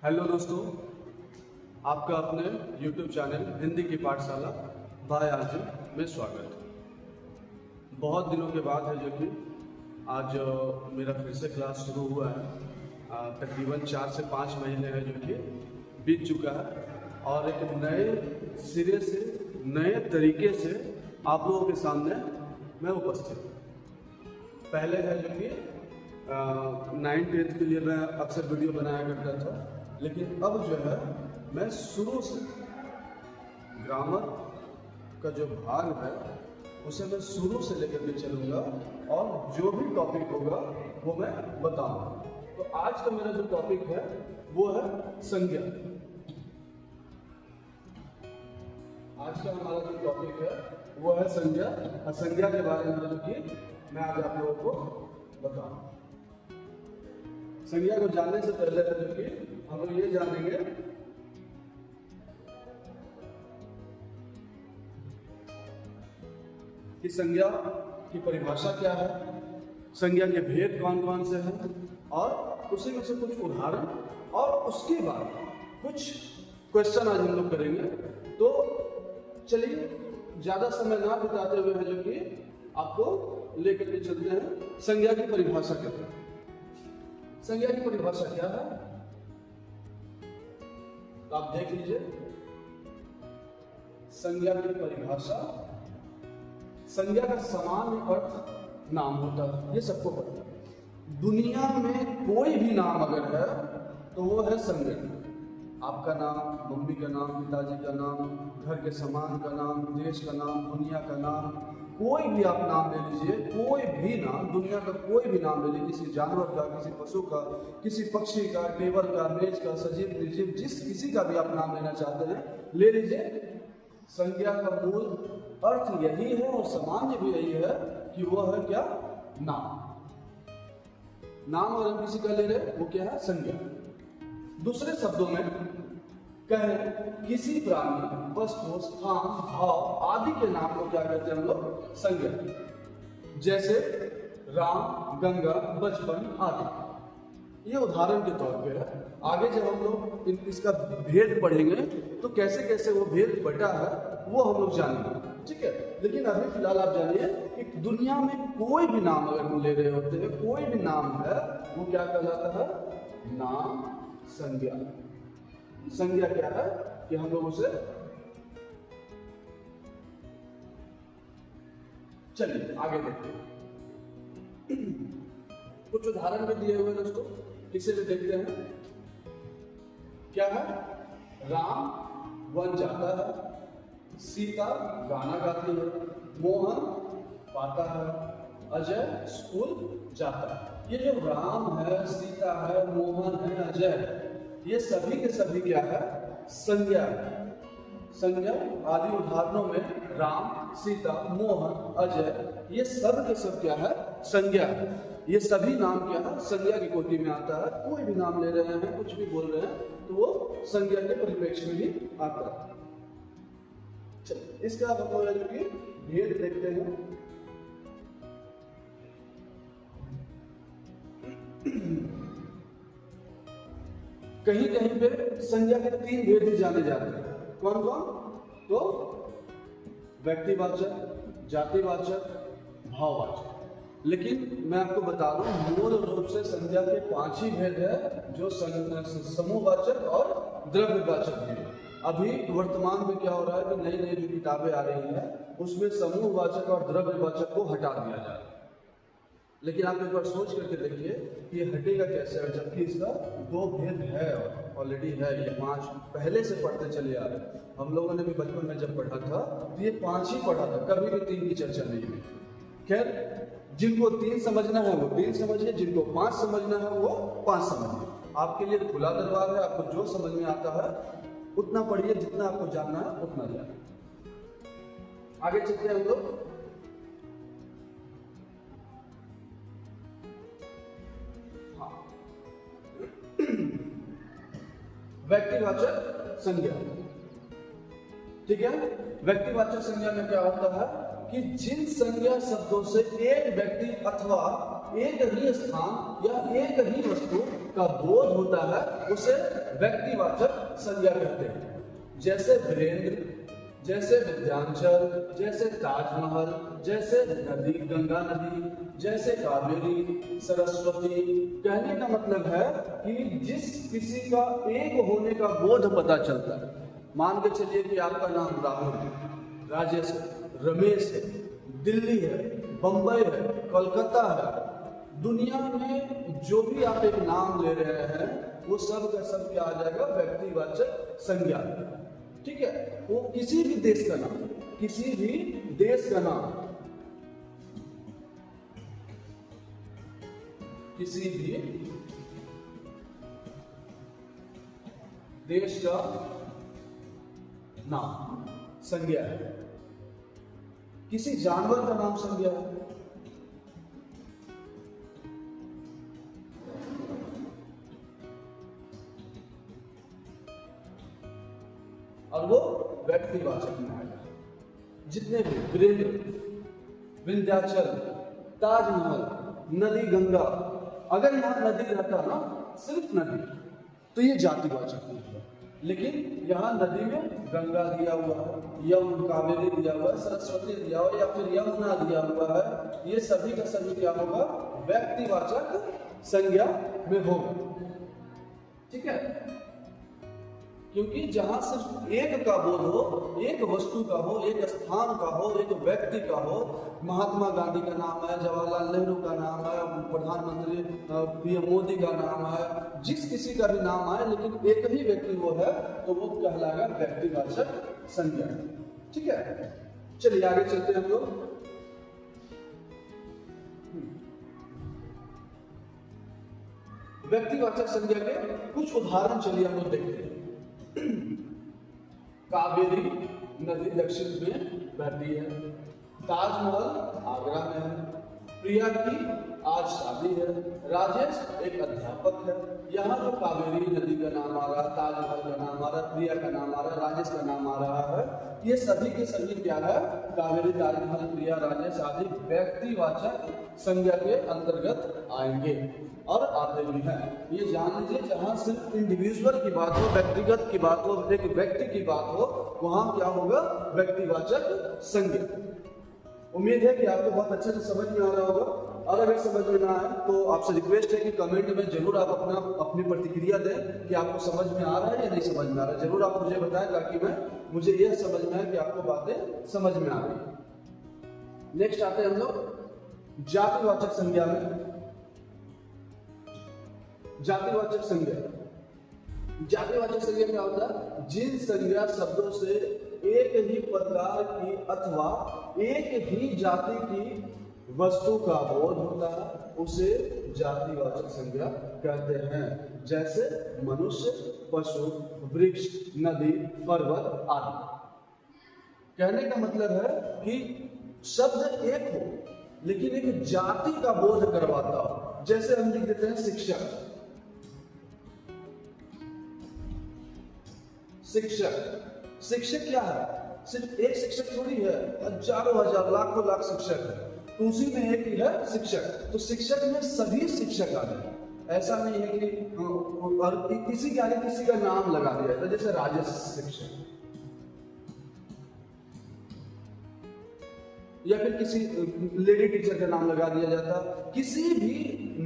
Hello दोस्तों, आपका अपने YouTube चैनल हिंदी की पाठशाला बाय आरजे में स्वागत है। बहुत दिनों के बाद है जो कि आज मेरा फिर से क्लास शुरू हुआ है। तकरीबन 4 से 5 महीने है जो कि बीत चुका है और एक नए सिरे से नए तरीके से आप लोगों के सामने मैं उपस्थित हूँ। पहले है जो कि 9th-10th के लिए मैं अक्सर वीडियो बनाया करता था, लेकिन अब जो है मैं शुरू से ग्रामर का जो भाग है उसे मैं शुरू से लेकर के चलूँगा और जो भी टॉपिक होगा वो मैं बताऊँगा। तो आज का मेरा जो टॉपिक है वो है संज्ञा। आज का हमारा जो टॉपिक है वो है संज्ञा और संज्ञा के बारे में जो कि मैं आज आप लोगों को बताऊँगा। संज्ञा को जानने से पहले है जो कि हम लोग ये जानेंगे कि संज्ञा की परिभाषा क्या है, संज्ञा के भेद कौन कौन से हैं और उसी में से कुछ उदाहरण और उसके बाद कुछ क्वेश्चन आज हम लोग करेंगे। तो चलिए ज्यादा समय ना बिताते हुए है जो कि आपको लेकर के चलते हैं संज्ञा की परिभाषा क्या है। संज्ञा की परिभाषा क्या है तो आप देख लीजिए। संज्ञा की परिभाषा, संज्ञा का सामान्य अर्थ नाम होता है, ये सबको पता है। दुनिया में कोई भी नाम अगर है तो वो है संज्ञा। आपका नाम, मम्मी का नाम, पिताजी का नाम, घर के सामान का नाम, देश का नाम, दुनिया का नाम, कोई भी आप नाम ले लीजिए, कोई भी नाम, दुनिया का कोई भी नाम ले लीजिए, किसी जानवर का, किसी पशु का, किसी पक्षी का, टेबल का, मेज का, सजीव निर्जीव, जिस किसी का भी आप नाम लेना चाहते हैं ले लीजिए। संज्ञा का मूल अर्थ यही है और सामान्य भी यही है कि वो है क्या? नाम। नाम अगर हम किसी का ले रहे वो क्या है? संज्ञा। दूसरे शब्दों में कहे किसी प्राणी, वस्तु, स्थान, भाव आदि के नाम को क्या कहते हैं हम लोग? संज्ञा। जैसे राम, गंगा, बचपन आदि। ये उदाहरण के तौर पे है। आगे जब हम लोग इसका भेद पढ़ेंगे तो कैसे कैसे वो भेद बटा है वो हम लोग जानेंगे, ठीक है। लेकिन अभी फिलहाल आप जानिए कि दुनिया में कोई भी नाम अगर हम ले रहे होते हैं, कोई भी नाम है वो क्या कहलाता है? नाम, संज्ञा। संज्ञा क्या है कि हम लोग उसे, चलिए आगे देखते हैं। कुछ उदाहरण भी दिए हुए दोस्तों, इसे भी देखते हैं। क्या है? राम वन जाता है, सीता गाना गाती है, मोहन पाता है, अजय स्कूल जाता है। ये जो राम है, सीता है, मोहन है, अजय है, ये सभी के सभी क्या है? संज्ञा है। संज्ञा आदि उदाहरणों में राम, सीता, मोहन, अजय, ये सब के सब क्या है? संज्ञा है। ये सभी नाम क्या है? संज्ञा की कोटि में आता है। कोई भी नाम ले रहे हैं, कुछ भी बोल रहे हैं तो वो संज्ञा के परिप्रेक्ष्य में ही आता है। चलिए इसका हम लोग भेद देखते हैं। कहीं कहीं पे संज्ञा के 3 भेद ही जाने जाते हैं। कौन कौन? तो व्यक्तिवाचक, जातिवाचक, भाववाचक। लेकिन मैं आपको बता दूं मूल रूप से संज्ञा के 5 ही भेद है, जो समूहवाचक और द्रव्यवाचक भी है। अभी वर्तमान में क्या हो रहा है कि नई नई जो किताबें आ रही हैं उसमें समूहवाचक और द्रव्यवाचक को हटा दिया जा रहा है। लेकिन आप एक बार सोच करके देखिए कि ये हटेगा कैसे, जबकि इसका 2 भेद है, ऑलरेडी है। ये 5 पहले से पढ़ते चले आ रहे। हम लोगों ने भी बचपन में जब पढ़ा था तो ये 5 ही पढ़ा था, कभी भी 3 की चर्चा नहीं हुई। खैर, जिनको 3 समझना है वो 3 समझिए, जिनको 5 समझना है वो 5 समझिए। आपके लिए खुला दरबार है, आपको जो समझ में आता है उतना पढ़िए, जितना आपको जानना है उतना जानिए। आगे चलते हैं हम लोग। व्यक्तिवाचक संज्ञा, ठीक है। व्यक्तिवाचक संज्ञा में क्या होता है कि जिन संज्ञा शब्दों से एक व्यक्ति अथवा एक ही स्थान या एक ही वस्तु का बोध होता है उसे व्यक्तिवाचक संज्ञा कहते हैं। जैसे वीरेंद्र, जैसे विद्यांचल, जैसे ताजमहल, जैसे नदी गंगा नदी, जैसे कावेरी, सरस्वती। कहने का मतलब है कि जिस किसी का एक होने का बोध पता चलता है, मान के चलिए कि आपका नाम राहुल है, राजेश है, रमेश है, दिल्ली है, बंबई है, कोलकाता है, दुनिया में जो भी आप एक नाम ले रहे हैं वो सब का सब क्या आ जाएगा, व्यक्तिवाचक संज्ञा। ठीक है, वो किसी भी देश का नाम, किसी भी देश का नाम, किसी भी देश का नाम संज्ञा है। किसी जानवर का नाम संज्ञा है। और वो व्यक्तिवाचक में आएगा। जितने भी वीरेंद्र, विंध्याचल, ताजमहल, नदी गंगा, अगर यहां नदी रहता ना, सिर्फ नदी, तो ये जातिवाचक होगा। लेकिन यहाँ नदी में गंगा दिया हुआ है, कावेरी दिया हुआ है, सरस्वती दिया हुआ है, या फिर यमुना दिया हुआ है, ये सभी का सभी क्या होगा, व्यक्तिवाचक संज्ञा में होगा। ठीक है, क्योंकि जहां सिर्फ एक का बोध हो, एक वस्तु का हो, एक स्थान का हो, एक व्यक्ति का हो, महात्मा गांधी का नाम है, जवाहरलाल नेहरू का नाम है, प्रधानमंत्री पीएम मोदी का नाम है, जिस किसी का भी नाम आए लेकिन एक ही व्यक्ति वो है, तो वो कहलाएगा व्यक्तिवाचक संज्ञा। ठीक है, चलिए आगे चलते हैं हम लोग। व्यक्तिवाचक संज्ञा के कुछ उदाहरण चलिए हम लोग देखते हैं। कावेरी नदी दक्षिण में बहती है, ताजमहल आगरा में है, प्रिया की आज शादी है, राजेश एक अध्यापक है। यहाँ जो कावेरी नदी का नाम आ रहा है, ताजमहल का नाम आ रहा है, प्रिया का नाम आ रहा है, राजेश का नाम आ रहा है, ये सभी के सभी क्या है, कावेरी, ताजमहल, प्रिया, राजेश आदि व्यक्तिवाचक संज्ञा के अंतर्गत आएंगे और आते भी हैं। ये जान लीजिए, जहां सिर्फ इंडिविजुअल की बात हो, व्यक्तिगत की बात हो, एक व्यक्ति की बात हो, वहां क्या होगा, व्यक्तिवाचक संज्ञा। उम्मीद है कि आपको बहुत अच्छे से समझ में आ रहा होगा, और अगर समझ में ना आए तो आपसे रिक्वेस्ट है कि कमेंट में जरूर आप अपनी प्रतिक्रिया दें कि आपको समझ में आ रहा है या नहीं समझ में आ रहा है। जरूर आप मुझे बताएं ताकि मुझे यह समझ में आए कि आपको बातें समझ में आ रही है। नेक्स्ट आते हैं हम लोग जातिवाचक संज्ञा में। जातिवाचक संज्ञा, जातिवाचक संज्ञा क्या होता है, जिन संज्ञा शब्दों से एक ही प्रकार की अथवा एक ही जाति की वस्तु का बोध होता है, उसे जातिवाचक संज्ञा कहते हैं। जैसे मनुष्य, पशु, वृक्ष, नदी, पर्वत आदि। कहने का मतलब है कि शब्द एक हो लेकिन एक जाति का बोध करवाता हो। जैसे हम लिख देते हैं शिक्षक, शिक्षक। शिक्षक क्या है, सिर्फ एक शिक्षक थोड़ी है, हजारों हजार लाखों लाख शिक्षक है, तो उसी में एक ही है शिक्षक। तो शिक्षक में सभी शिक्षक आ गए। ऐसा नहीं है कि और किसी के आगे किसी का नाम लगा दिया था, जैसे राजेश शिक्षक, या फिर किसी लेडी टीचर का नाम लगा दिया जाता। किसी भी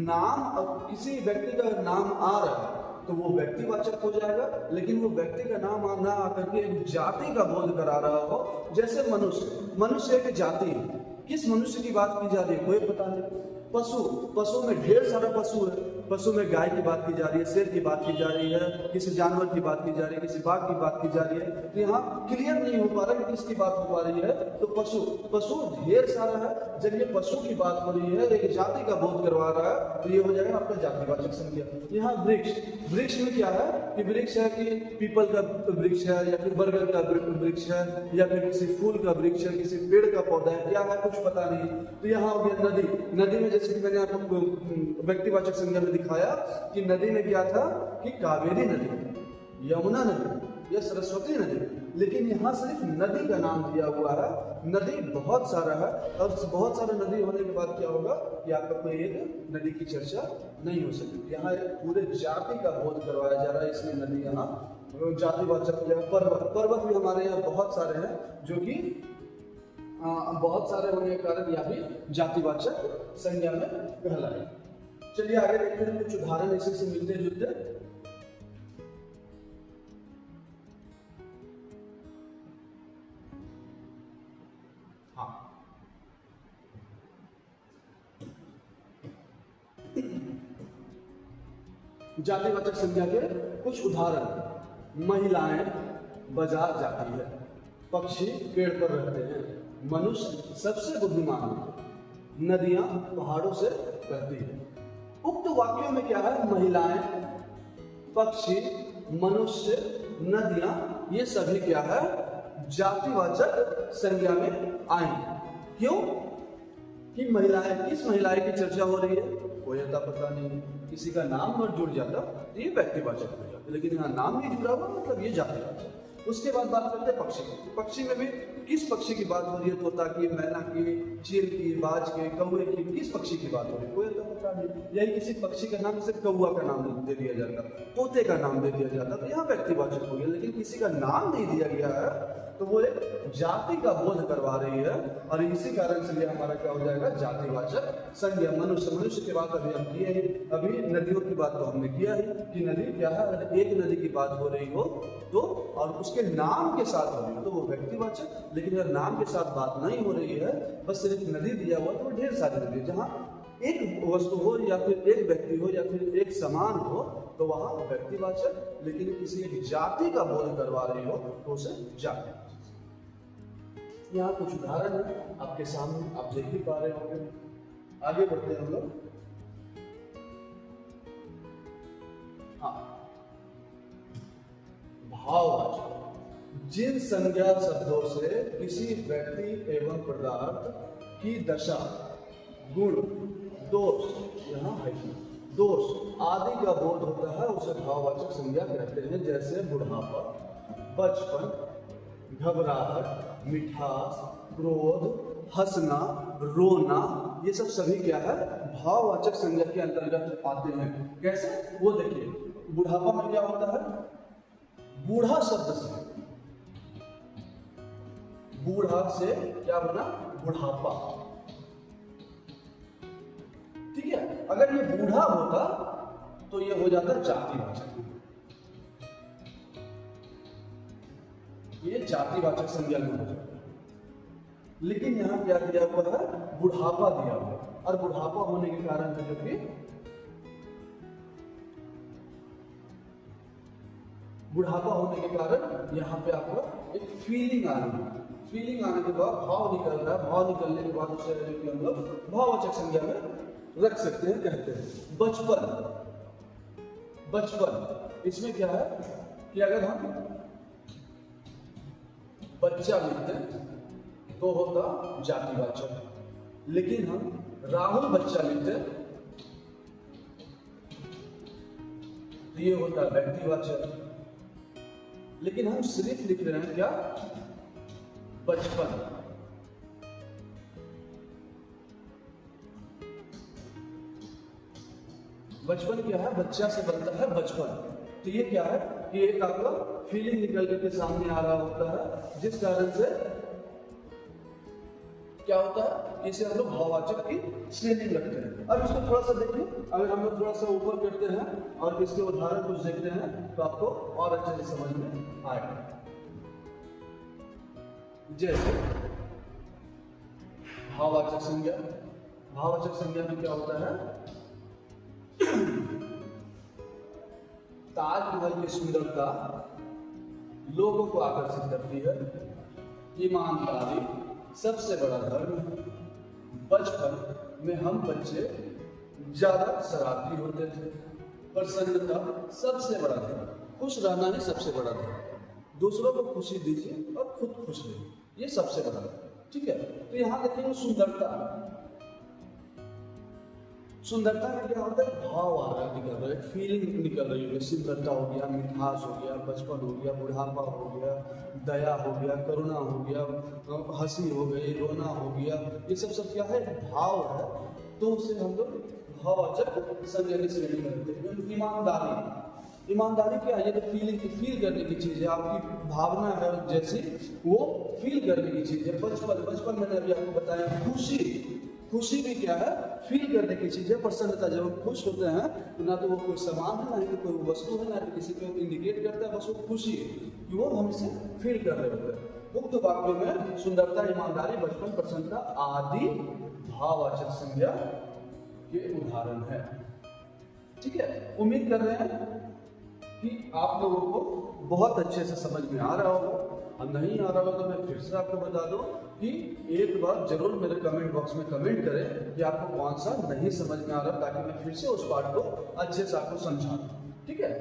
नाम, किसी व्यक्ति का नाम आ रहा है तो वो व्यक्तिवाचक हो जाएगा, लेकिन वो व्यक्ति का नाम ना आकर के एक जाति का बोध करा रहा हो। जैसे मनुष्य, मनुष्य एक जाति है। किस मनुष्य की बात की जा रही है कोई पता नहीं। पशु, पशु में ढेर सारा पशु है। पशु में गाय की बात की जा रही है, शेर की बात की जा रही है, किसी जानवर की बात की जा रही है, किसी बाघ की बात की जा रही है। तो यहाँ क्लियर नहीं हो पा रहा कि किसकी बात हो पा रही है। तो पशु, पशु ढेर सारा है। जब ये पशु की बात हो रही है, एक जाति का बोध करवा रहा है, तो ये हो जाएगा आपका जातिवाचक संज्ञा। यहाँ वृक्ष, वृक्ष में क्या है कि वृक्ष है कि पीपल का वृक्ष है, या फिर बरगद का वृक्ष है, या फिर किसी फूल का वृक्ष है, किसी पेड़ का पौधा है, क्या है कुछ पता नहीं। तो यहाँ हो गया नदी। नदी में जैसे कि मैंने आपको व्यक्तिवाचक संज्ञा में दिखाया कि नदी में क्या था कि कावेरी नदी, यमुना नदी या सरस्वती नदी, लेकिन यहाँ सिर्फ नदी का नाम दिया हुआ है। नदी बहुत सारा है, और बहुत सारा नदी होने के बाद क्या होगा कि आपका कोई एक नदी की चर्चा नहीं हो सकती। यहाँ एक पूरे जाति का बोध करवाया जा रहा है, इसलिए नदी यहाँ जातिवाचक। पर्वत भी हमारे यहाँ बहुत सारे हैं, जो कि बहुत सारे होने के कारण यह भी जातिवाचक संज्ञा में कहलाए। चलिए आगे देखते हैं, कुछ उदाहरण इसी से मिलते जुलते। जातिवाचक संज्ञा के कुछ उदाहरण। महिलाएं बाजार जाती है, पक्षी पेड़ पर रहते हैं, मनुष्य सबसे बुद्धिमान है, नदियां पहाड़ों से बहती है। उक्त वाक्यों में क्या है? महिलाएं, पक्षी, मनुष्य, नदियां, ये सभी क्या है? जातिवाचक संज्ञा में आएंगे। क्यों? कि महिलाएं, किस महिलाएं की चर्चा हो रही है कोई अता पता नहीं। किसी का नाम अगर जुड़ जाता तो ये व्यक्तिवाचक हो जाता, लेकिन यहाँ नाम नहीं जुड़ा हुआ, मतलब ये जातिवाचक। उसके बाद बात करते हैं पक्षी की। पक्षी में भी किस पक्षी की बात हो रही है? तोता की, मैना की, चील की, बाज के, कौवे की, किस पक्षी की बात हो रही है कोई अता पता नहीं। यही किसी पक्षी का नाम, जैसे कौवा का नाम दे दिया जाता, तोते का नाम दे दिया जाता, तो यहाँ व्यक्तिवाचक हो गया। लेकिन किसी का नाम नहीं दिया गया है तो वो एक जाति का बोध करवा रही है, और इसी कारण से ये हमारा क्या हो जाएगा? जातिवाचक संज्ञा। मनुष्य की बात अभी हम किए हैं। अभी नदियों की बात तो हमने किया है कि नदी क्या है, अगर एक नदी की बात हो रही हो तो, और उसके नाम के साथ हो रही हो तो वो व्यक्तिवाचक। लेकिन अगर नाम के साथ बात नहीं हो रही है, बस सिर्फ नदी दिया हुआ, तो ढेर सारी नदी, जहाँ एक वस्तु हो या फिर एक व्यक्ति हो या फिर एक समान हो तो वहां व्यक्तिवाचक। लेकिन किसी एक जाति का बोध करवा रही हो तो उसे जाति। यहाँ कुछ उदाहरण है आपके सामने, आप देख भी पा रहे होंगे। आगे बढ़ते हैं हम लोग। हाँ, भाववाचक। जिन संज्ञा शब्दों से किसी व्यक्ति एवं पदार्थ की दशा, गुण, दोष, यहाँ है दोष आदि का बोध होता है, उसे भाववाचक संज्ञा कहते हैं। जैसे बुढ़ापा, बचपन, घबराहट, मिठास, क्रोध, हंसना, रोना, ये सब सभी क्या है? भाववाचक संज्ञा के अंतर्गत आते हैं। कैसे? वो देखिए, बुढ़ापा में क्या होता है? बूढ़ा शब्द से, बूढ़ा से क्या बना? बुढ़ापा। ठीक है, अगर ये बूढ़ा होता तो ये हो जाता जातिवाचक, ये जातिवाचक संज्ञा में हो जाता। लेकिन यहाँ क्या दिया हुआ है? बुढ़ापा दिया हुआ, और बुढ़ापा होने के कारण जो कि बुढ़ापा होने के कारण यहाँ पे आपको एक फीलिंग आ रही है। फीलिंग आने के बाद भाव निकल रहा है, भाव निकलने के बाद उसे हम लोग भाववाचक संज्ञा में रख सकते हैं, कहते हैं। बचपन, बचपन, इसमें क्या है कि अगर हम बच्चा लिखते तो होता जातिवाचक, लेकिन हम राहुल बच्चा लिखते तो ये होता व्यक्तिवाचक। लेकिन हम सिर्फ लिख रहे हैं क्या? बचपन। बचपन क्या है? बच्चा से बनता है बचपन। तो ये क्या है कि एक आपका फीलिंग निकल के सामने आ रहा होता है, जिस कारण से क्या होता है, इसे हम लोग भाववाचक की श्रेणी रखते हैं। अब इसको थोड़ा सा देखिए, अगर हम लोग थोड़ा सा ऊपर करते हैं और इसके उदाहरण कुछ देखते हैं तो आपको और अच्छे से समझ में आएगा। जैसे भाववाचक संज्ञा, भाववाचक संज्ञा में क्या होता है? ताजमहल की सुंदरता लोगों को आकर्षित करती है, ईमानदारी सबसे बड़ा धर्म है, बचपन में हम बच्चे ज्यादा शरारती होते थे, प्रसन्नता सबसे बड़ा धर्म, खुश रहना ही सबसे बड़ा धर्म, दूसरों को खुशी दीजिए और खुद खुश रहिए, ये सबसे बड़ा धर्म। ठीक है, तो यहाँ देखेंगे सुंदरता। सुंदरता में क्या होता है, भाव आ रहा है, निकल रहा है, फीलिंग निकल रही है। सुंदरता हो गया, मिठास हो गया, बचपन हो गया, बुढ़ापा हो गया, दया हो गया, करुणा हो गया, हंसी हो गई, रोना हो गया, ये सब क्या है, भाव है। तो उसे हम लोग भाववाचक संज्ञा की श्रेणी में रखते हैं। ईमानदारी क्या है, ये तो फील करने की चीज़ है, आपकी भावना है जैसी वो फील करने की चीज़ है। बचपन मैंने अभी आपको बताया, खुशी भी क्या है, फील करने की चीज़ है। प्रसन्नता, जब हम खुश होते हैं तो ना तो वो कोई सामान है, ना ही कोई वस्तु है, ना तो किसी को इंडिकेट करता है, बस वो खुशी है कि वो हम इसे फील कर रहे होते हैं। उक्त वाक्यों में सुंदरता, ईमानदारी, बचपन, प्रसन्नता आदि भाववाचक संज्ञा के उदाहरण है। ठीक है, उम्मीद कर रहे हैं कि आप लोगों को बहुत अच्छे से समझ में आ रहा हो। अब नहीं आ रहा हो तो मैं फिर से आपको बता दूं कि एक बार जरूर मेरे कमेंट बॉक्स में कमेंट करें कि आपको कौन सा नहीं समझ में आ रहा, ताकि मैं फिर से उस पार्ट को अच्छे से आपको समझा दूं। ठीक है,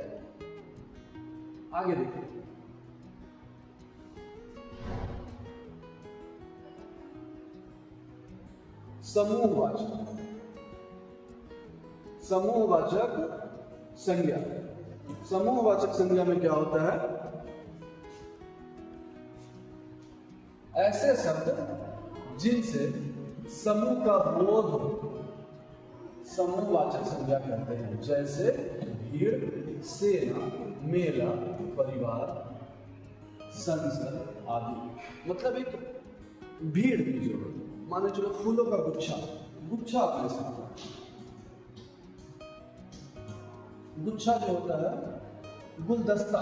आगे देखिए। समूहवाचक संज्ञा। समूहवाचक संज्ञा में क्या होता है, ऐसे शब्द जिनसे समूह का बोध हो, समूहवाचक संज्ञा कहते हैं। जैसे भीड़, सेना, मेला, परिवार, संसद आदि। मतलब एक भीड़ की जो, माने चलो फूलों का गुच्छा अपने साथ, गुच्छा जो होता है, गुलदस्ता,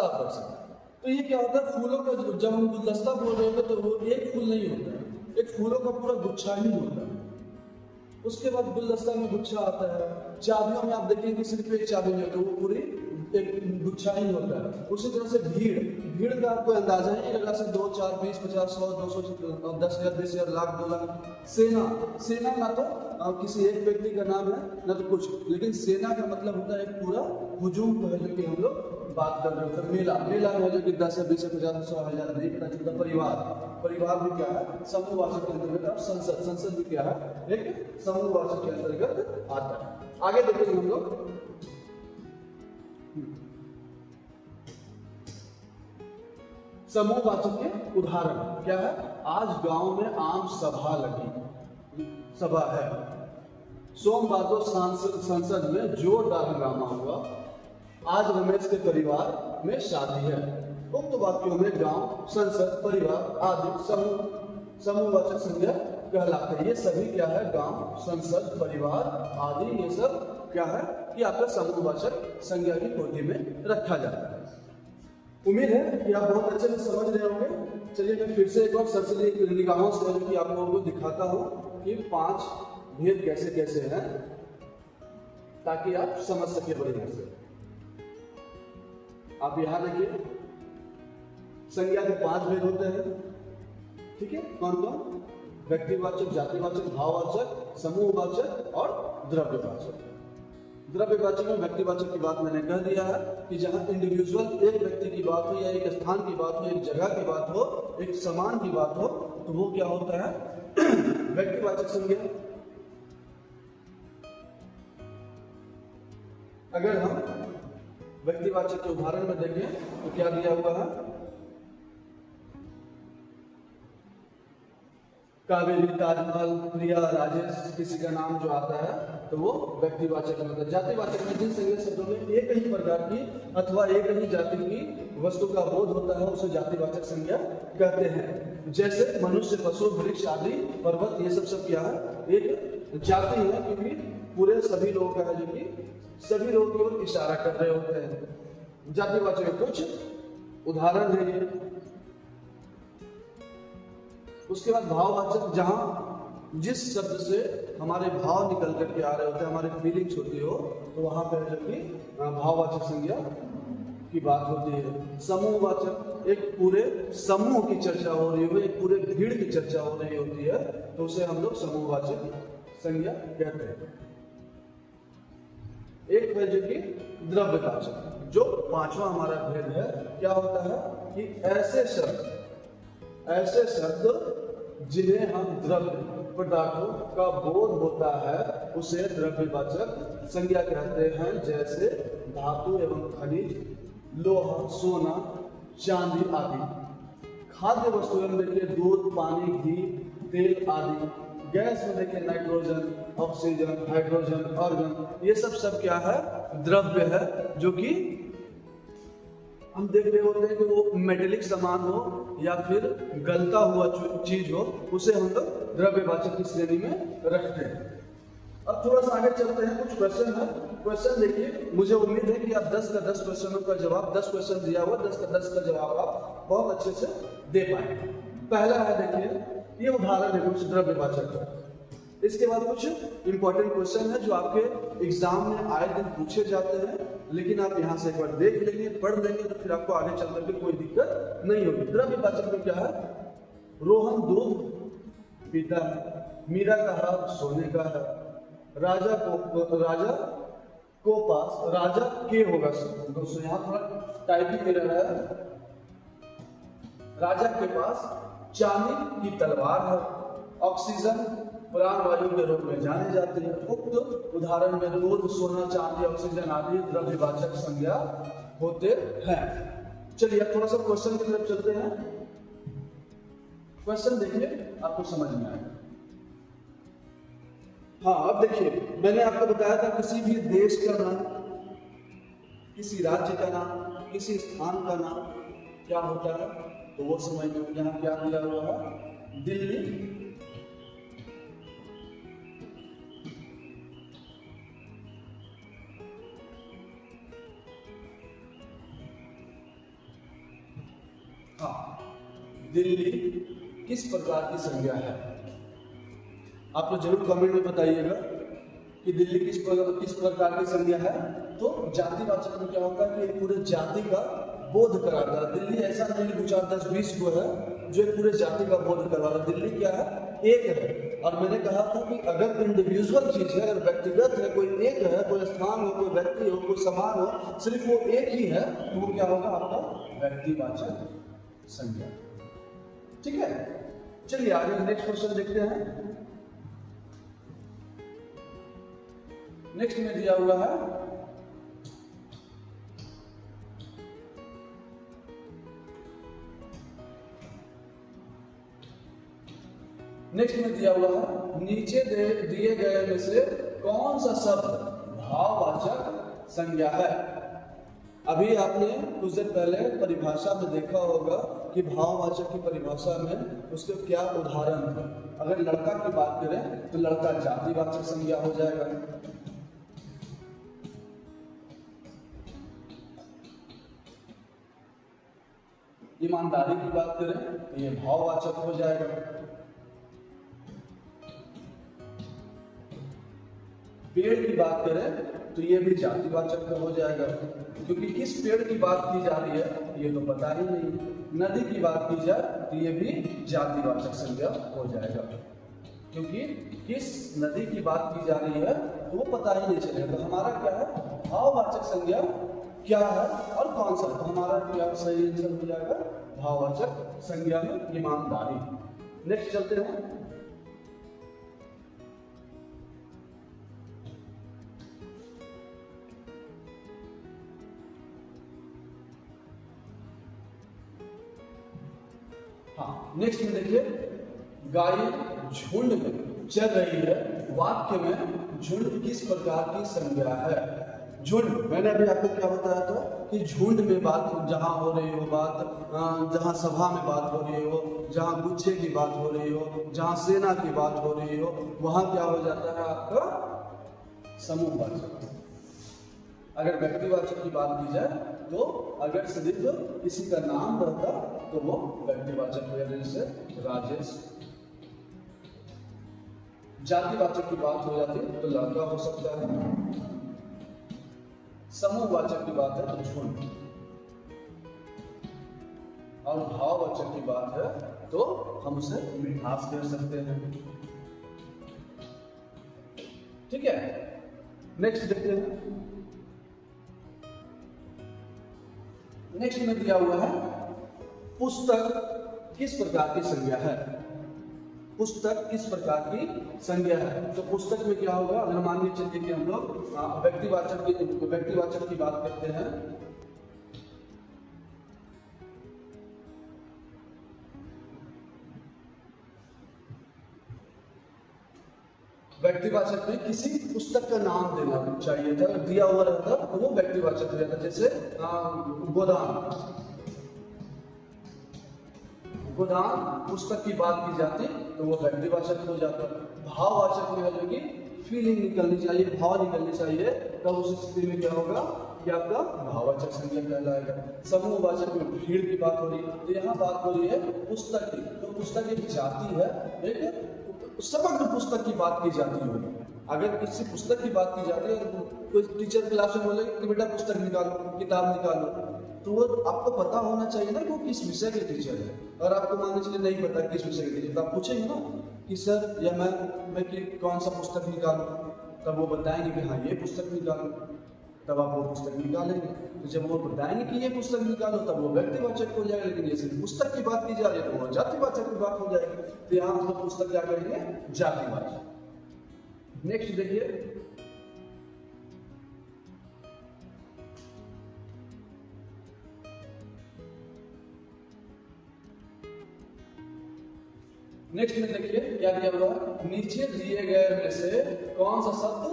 आप रख सकते हैं। तो ये क्या होता है, फूलों का, जब हम गुलदस्ता बोल रहे होते तो वो एक फूल नहीं होता है, एक फूलों का पूरा गुच्छा ही होता है। उसके बाद गुलदस्ता में गुच्छा आता है। चाबियों में आप देखेंगे सिर्फ एक चाबी नहीं होती, वो पूरी एक गुच्छा ही होता है। उसी तरह से भीड़ का आपको अंदाजा ही लगा सकते, 2, 4, 20, 50, 100, 200, 10,000, 20,000, लाख, 2 लाख। सेना ना तो किसी एक व्यक्ति का नाम है, ना तो कुछ, लेकिन सेना का मतलब होता है एक पूरा हुजूम को है, जो कि हम लोग बात कर रहे होते हैं। मेला में है जो कि 10 से 20 से 50, 100, 1000 नहीं पता चलता। परिवार भी क्या है, समूहवाचक के अंतर्गत। संसद भी क्या है, एक समूहवाचक के अंतर्गत आता है। आगे देखेंगे हम लोग। समूहवाचक के उदाहरण क्या है, आज गांव में आम सभा है। सोमवार को संसद में जोरदार हंगामा हुआ। आज रमेश के परिवार में शादी है। उक्त वाक्यों में गांव, संसद, परिवार आदि समूहवाचक संज्ञा कहलाते हैं। ये सभी क्या है, गांव, संसद, परिवार आदि, ये सब क्या है कि आपका समूहवाचक संज्ञा की कोटि में रखा जाता है। उम्मीद है कि आप बहुत अच्छे से समझ रहे होंगे। चलिए मैं फिर से एक बार सरसरी निगाहों से कि आप लोगों को दिखाता हूं कि 5 भेद कैसे कैसे हैं, ताकि आप समझ सके बढ़िया से। आप यहां देखिए, संज्ञा के 5 भेद होते हैं। ठीक है, कौन कौन? व्यक्तिवाचक, जातिवाचक, भाववाचक, समूहवाचक और द्रव्यवाचक। द्रव्यवाचक में व्यक्तिवाचक की बात मैंने कह दिया है कि जहां इंडिविजुअल, एक व्यक्ति की बात हो, या एक स्थान की बात हो, एक जगह की बात हो, एक सामान की बात हो, तो वो क्या होता है, व्यक्तिवाचक संज्ञा। अगर हम व्यक्तिवाचक के उदाहरण में देखें तो क्या दिया हुआ है, कावेरी, ताजमहल, प्रिया, राजेश, किसी का नाम जो आता है तो वो व्यक्तिवाचक में होता है। जातिवाचक में जिन संज्ञा शब्दों में एक ही प्रकार की अथवा एक ही जाति की वस्तु का बोध होता है, उसे जातिवाचक संज्ञा कहते हैं। जैसे मनुष्य, पशु, वृक्ष आदि, पर्वत, ये सब क्या है, एक जाति है, क्योंकि पूरे सभी लोगों का है, जो कि सभी लोगों की ओर इशारा कर रहे होते हैं। जातिवाचक के कुछ उदाहरण है ये। उसके बाद भाववाचक, जहां जिस शब्द से हमारे भाव निकल करके आ रहे होते हैं, हमारी फीलिंग्स होती हो, तो वहां पर जो कि भाववाचक संज्ञा की बात होती है। समूहवाचक, एक पूरे समूह की चर्चा हो रही हो, एक पूरे भीड़ की चर्चा हो रही होती है, तो उसे हम लोग समूहवाचक संज्ञा कहते हैं। एक है जो कि द्रव्यवाचक, जो 5वां हमारा भेद है। क्या होता है कि ऐसे शब्द ऐसे शब्द जिन्हें हम द्रव्य पदार्थों का बोध होता है उसे द्रव्यवाचक संज्ञा कहते हैं, जैसे धातु एवं खनिज, लोहा, सोना, चांदी आदि। खाद्य वस्तुओं में देखिए दूध, पानी, घी, तेल आदि। गैस में देखिए नाइट्रोजन, ऑक्सीजन, हाइड्रोजन, आर्गन, ये सब क्या है? द्रव्य है, जो कि हम देख रहे होते हैं कि वो मेटेलिक सामान हो या फिर गलता हुआ चीज हो, उसे हम लोग द्रव्यवाचक की श्रेणी में रखते हैं। अब थोड़ा सा आगे चलते हैं, कुछ क्वेश्चन है। क्वेश्चन देखिए, मुझे उम्मीद है कि आप 10 का 10 क्वेश्चनों का जवाब, 10 क्वेश्चन दिया हुआ, 10 का 10 का जवाब आप बहुत अच्छे से दे पाएंगे। पहला है देखिए, ये उदाहरण है कुछ द्रव्यवाचक का। इसके बाद कुछ इंपॉर्टेंट क्वेश्चन है जो आपके एग्जाम में आए दिन पूछे जाते हैं, लेकिन आप यहाँ से एक बार देख लेंगे, पढ़ लेंगे, तो फिर आपको आगे चल करके कोई दिक्कत नहीं होगी। द्रव्यवाचक में क्या है? रोहन दूध पीता है, मीरा का हार सोने का है, राजा के होगा दोस्तों, यहाँ थोड़ा टाइपिंग में रहा है। राजा के पास चांदी की तलवार है, ऑक्सीजन प्राण वायु के रूप में जाने जाते हैं। उक्त उदाहरण में दूध, सोना, चांदी, ऑक्सीजन आदि द्रव्यवाचक संज्ञा होते हैं। चलिए अब थोड़ा सा क्वेश्चन की तरफ चलते हैं। क्वेश्चन देखिए, आपको समझ में आएगा। हाँ, अब देखिए, मैंने आपको बताया था किसी भी देश का नाम, किसी राज्य का नाम, किसी स्थान का नाम क्या होता है, तो वो समझ में। यहाँ क्या मिला हुआ है? दिल्ली। हाँ, दिल्ली किस प्रकार की संज्ञा है? आप लोग जरूर कमेंट में बताइएगा कि दिल्ली किस प्रकार की संज्ञा है। तो जातिवाचक में क्या होता है कि पूरे जाति का बोध कराता है। दिल्ली ऐसा नहीं कि 2, 4, 10, 20 को है जो पूरे जाति का बोध करवा रहा है। दिल्ली क्या है? एक है। और मैंने कहा था कि अगर इंडिविजुअल चीज है, अगर व्यक्तिगत है, कोई एक है, कोई स्थान हो, कोई व्यक्ति हो, कोई सामान हो, सिर्फ वो एक ही है, तो वो क्या होगा? आपका व्यक्तिवाचक संज्ञा। ठीक है, चलिए आगे नेक्स्ट क्वेश्चन देखते हैं। नेक्स्ट में दिया हुआ है नीचे दिए गए में से कौन सा शब्द भाववाचक संज्ञा है? अभी आपने कुछ देर पहले परिभाषा में देखा होगा कि भाववाचक की परिभाषा में उसके क्या उदाहरण थे। अगर लड़का की बात करें तो लड़का जातिवाचक संज्ञा हो जाएगा। ईमानदारी की बात करें तो ये भाववाचक हो जाएगा। पेड़ की बात करें तो ये भी जातिवाचक का हो जाएगा, क्योंकि किस पेड़ की बात की जा रही है ये तो पता ही नहीं। नदी की बात की जाए तो ये भी जातिवाचक संज्ञा हो जाएगा, क्योंकि किस नदी की बात की जा रही है तो वो पता ही नहीं चलेगा। तो हमारा क्या है? भाववाचक संज्ञा क्या है और कौन सा? तो हमारा क्या सही आंसर हो जाएगा? भाववाचक संज्ञा में ईमानदारी। नेक्स्ट चलते हैं। हाँ, नेक्स्ट में देखिए, गाय झुंड में चल रही है, वाक्य में झुंड किस प्रकार की संज्ञा है? झुंड, मैंने अभी आपको क्या बताया था कि झुंड में बात जहां हो रही हो, बात जहां सभा में बात हो रही हो, जहां गुच्छे की बात हो रही हो, जहां सेना की बात हो रही हो, वहां क्या हो जाता है? आपका समूहवाचक। अगर व्यक्तिवाचक की बात की जाए तो अगर सिर्फ किसी का नाम रहता तो वो व्यक्तिवाचक हो जाता, जैसे राजेश। जातिवाचक की बात हो जाती तो लड़का हो सकता है। समूहवाचक की बात है तो झुंड, और भाववाचक की बात है तो हम उसे मिठास कह सकते हैं। ठीक है, नेक्स्ट देखते हैं। नेक्स्ट में दिया हुआ है पुस्तक किस प्रकार की संज्ञा है, पुस्तक किस प्रकार की संज्ञा है। तो पुस्तक में क्या होगा, अगर मान लीजिए चलिए कि हम लोग व्यक्तिवाचक की बात करते हैं, व्यक्तिवाचक में किसी पुस्तक का नाम देना चाहिए था, दिया हुआ रहता तो वो व्यक्तिवाचक हो जाता। जैसे गोदान पुस्तक की बात की जाती तो वो व्यक्तिवाचक हो जाता। भाववाचक में है जो कि फीलिंग निकलनी चाहिए, भाव निकलनी चाहिए, तब उस स्थिति में क्या होगा कि आपका भाववाचक संज्ञा कहलाएगा। समूहवाचक में भीड़ की बात हो रही है, तो यहाँ बात हो रही है पुस्तक की, तो पुस्तक एक जाति है, एक समग्र पुस्तक की बात की जाती है। अगर किसी पुस्तक की बात की जाती है, कोई टीचर क्लास में बोले कि बेटा पुस्तक निकालो, किताब निकालो, तो वो आपको पता होना चाहिए ना कि वो किस विषय के टीचर है। और आपको मानने चलिए नहीं पता किस विषय के टीचर, तो आप पूछेंगे ना कि सर या मैं कि कौन सा पुस्तक निकालूं, तब वो बताएंगे कि हाँ ये पुस्तक निकालो, तब आप वो पुस्तक निकालेंगे। तो जब वो बताएंगे कि ये पुस्तक निकालो तब वो व्यक्तिवाचक हो जाएगा, लेकिन जैसे पुस्तक की बात की जा रही है तो वो जातिवाचक की बात हो जाएगी। तो यहाँ हम लोग पुस्तक क्या करेंगे, जातिवाचक। नेक्स्ट देखिए, नेक्स्ट में देखिए क्या दिया हुआ है, नीचे दिए गए में से कौन सा शब्द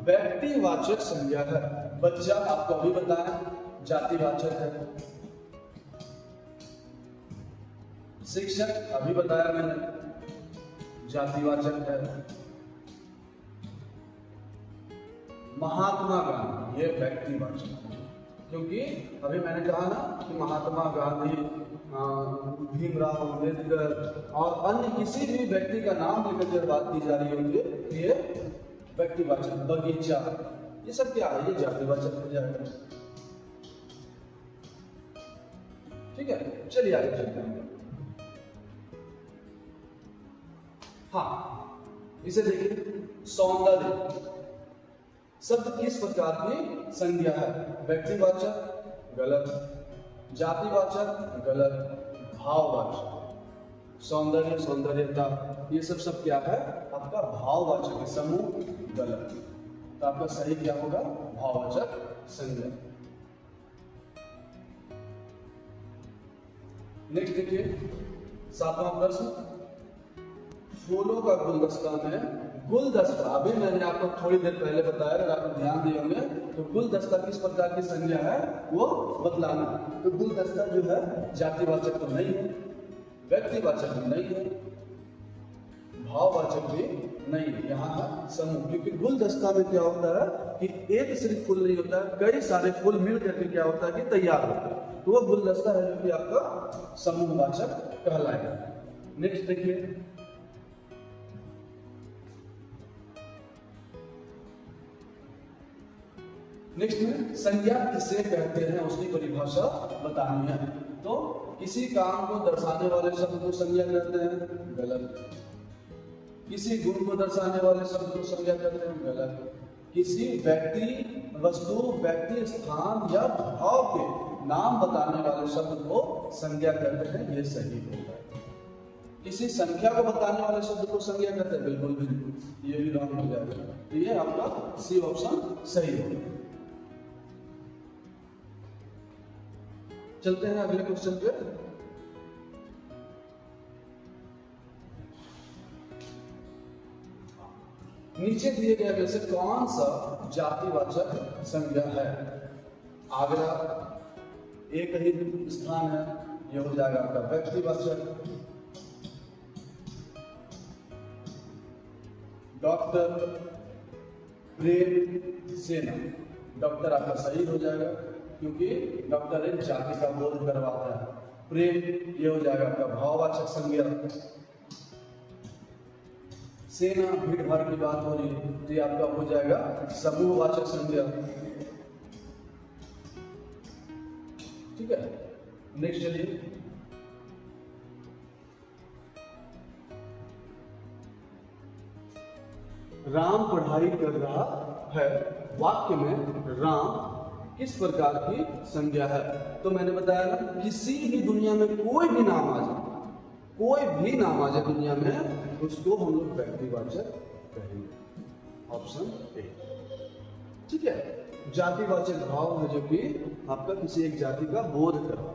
व्यक्तिवाचक संज्ञा है। बच्चा आपको अभी बताया जातिवाचक है, शिक्षक अभी बताया मैंने जातिवाचक है, महात्मा गांधी ये व्यक्तिवाचक है, क्योंकि अभी मैंने कहा ना कि महात्मा गांधी, भीमराव अम्बेडकर और अन्य किसी भी व्यक्ति का नाम लेकर जब बात की जा रही होगी ये व्यक्तिवाचक। बगीचा ये सब क्या है, ये जातिवाचक हो जाएगा। ठीक है, चलिए आगे चलते हैं। हाँ, इसे देखिए, सौंदर्य शब्द किस प्रकार की संज्ञा है। व्यक्तिवाचक गलत, जातिवाचक गलत, भाववाचक। सौंदर्य, सौंदर्यता ये सब क्या है, आपका भाववाचक है। समूह गलत, तो आपका सही क्या होगा, भाववाचक संज्ञा। नेक्स्ट देखिए, 7वां प्रश्न, फूलों का गुलदस्ता में गुलदस्ता, अभी मैंने आपको थोड़ी देर पहले बताया, अगर आप ध्यान दिए होंगे तो गुलदस्ता किस प्रकार की संज्ञा है वो बतलाना। तो गुलदस्ता जो है जातिवाचक तो नहीं है, व्यक्तिवाचक भी नहीं है, भाववाचक भी नहीं है, यहाँ है समूह। क्योंकि गुलदस्ता में क्या होता है कि एक सिर्फ फूल नहीं होता है, कई सारे फूल मिल करके क्या होता है कि तैयार होता है, तो वो गुलदस्ता है जो कि आपका समूहवाचक कहलाएगा। नेक्स्ट देखिए, नेक्स्ट में संज्ञा किसे कहते हैं उसकी परिभाषा बतानी है। तो किसी काम को दर्शाने वाले शब्द को संज्ञा कहते हैं, गलत। किसी गुण को दर्शाने वाले शब्द को संज्ञा कहते हैं, गलत। किसी व्यक्ति, वस्तु, व्यक्ति, स्थान या भाव के नाम बताने वाले शब्द को संज्ञा कहते हैं, ये सही होगा। किसी संख्या को बताने वाले शब्द को संज्ञा कहते हैं, बिल्कुल भी नहीं, ये भी रॉन्ग हो जाएगा। तो ये आपका सी ऑप्शन सही होगा। चलते हैं अगले क्वेश्चन पे। नीचे दिए गए में से कौन सा जातिवाचक संज्ञा है। आगरा एक ही स्थान है, यह हो जाएगा आपका व्यक्तिवाचक। डॉक्टर, प्रेम, सेना, डॉक्टर आपका सही हो जाएगा क्योंकि डॉक्टर एक जाति का बोध करवाता है। प्रेम ये हो जाएगा आपका भाववाचक संज्ञा। सेना भीड़ भाड़ की बात हो रही है तो ये आपका हो जाएगा समूहवाचक संज्ञा। ठीक है, नेक्स्ट चलिए। राम पढ़ाई कर रहा है, वाक्य में राम किस प्रकार की संज्ञा है। तो मैंने बताया ना, किसी भी दुनिया में कोई भी नाम आ जाए, कोई भी नाम आ जाए दुनिया में उसको हम लोग व्यक्तिवाचक कहेंगे। Option A. ठीक है। जातिवाचक भाव है जो कि आपका किसी एक जाति का बोध करवा।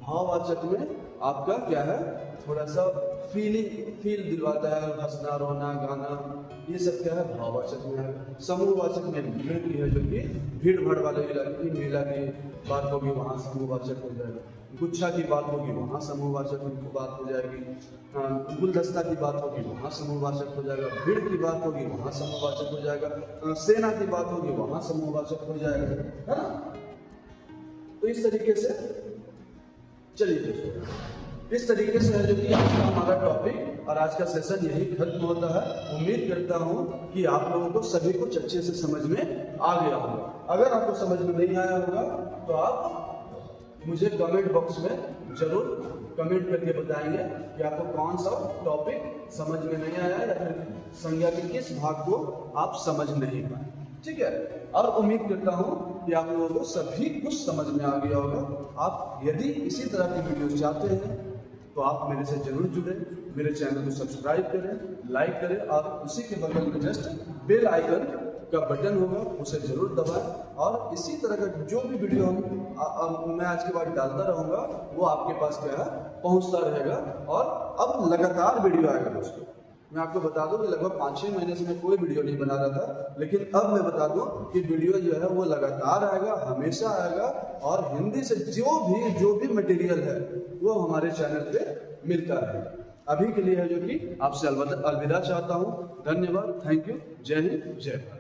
भाववाचक में आपका क्या है, थोड़ा सा फील दिलवाता है, हंसना, रोना, गाना, ये सब क्या है भाववाचक में है। समूहवाचक में भीड़ की है जो कि भीड़ भाड़ वाले इलाके की, मेला की बात होगी वहाँ समूहवाचक हो जाएगा। गुच्छा की बात होगी वहाँ समूहवाचक की बात हो जाएगी। गुलदस्ता की बात होगी वहाँ समूहवाचक हो जाएगा। भीड़ की बात होगी वहाँ समूहवाचक हो जाएगा। सेना की बात होगी वहाँ समूहवाचक हो जाएगा, है ना। तो इस तरीके से चलिए, इस तरीके से है जो कि आज का हमारा टॉपिक और आज का सेशन यही खत्म होता है। उम्मीद करता हूँ कि आप लोगों को सभी कुछ अच्छे से समझ में आ गया होगा। अगर आपको समझ में नहीं आया होगा तो आप मुझे कमेंट बॉक्स में जरूर कमेंट करके बताएंगे कि आपको कौन सा टॉपिक समझ में नहीं आया या फिर संज्ञा के किस भाग को आप समझ नहीं पाए। ठीक है। और उम्मीद करता हूँ कि आप लोगों को सभी कुछ समझ में आ गया होगा। आप यदि इसी तरह की वीडियोस चाहते हैं तो आप मेरे से जरूर जुड़े, मेरे चैनल को सब्सक्राइब करें, लाइक करें और उसी के बगल में जस्ट बेल आइकन का बटन होगा उसे जरूर दबाएं। और इसी तरह का जो भी वीडियो मैं आज के बाद डालता रहूँगा वो आपके पास क्या है पहुँचता रहेगा। और अब लगातार वीडियो आएगा दोस्तों। मैं आपको बता दूं कि लगभग 5-6 महीने से मैं कोई वीडियो नहीं बना रहा था, लेकिन अब मैं बता दूं कि वीडियो जो है वो लगातार आएगा, हमेशा आएगा। और हिंदी से जो भी मटेरियल है वो हमारे चैनल पे मिलता रहेगा। अभी के लिए है जो कि आपसे अलविदा चाहता हूं। धन्यवाद, थैंक यू, जय हिंद, जय भारत।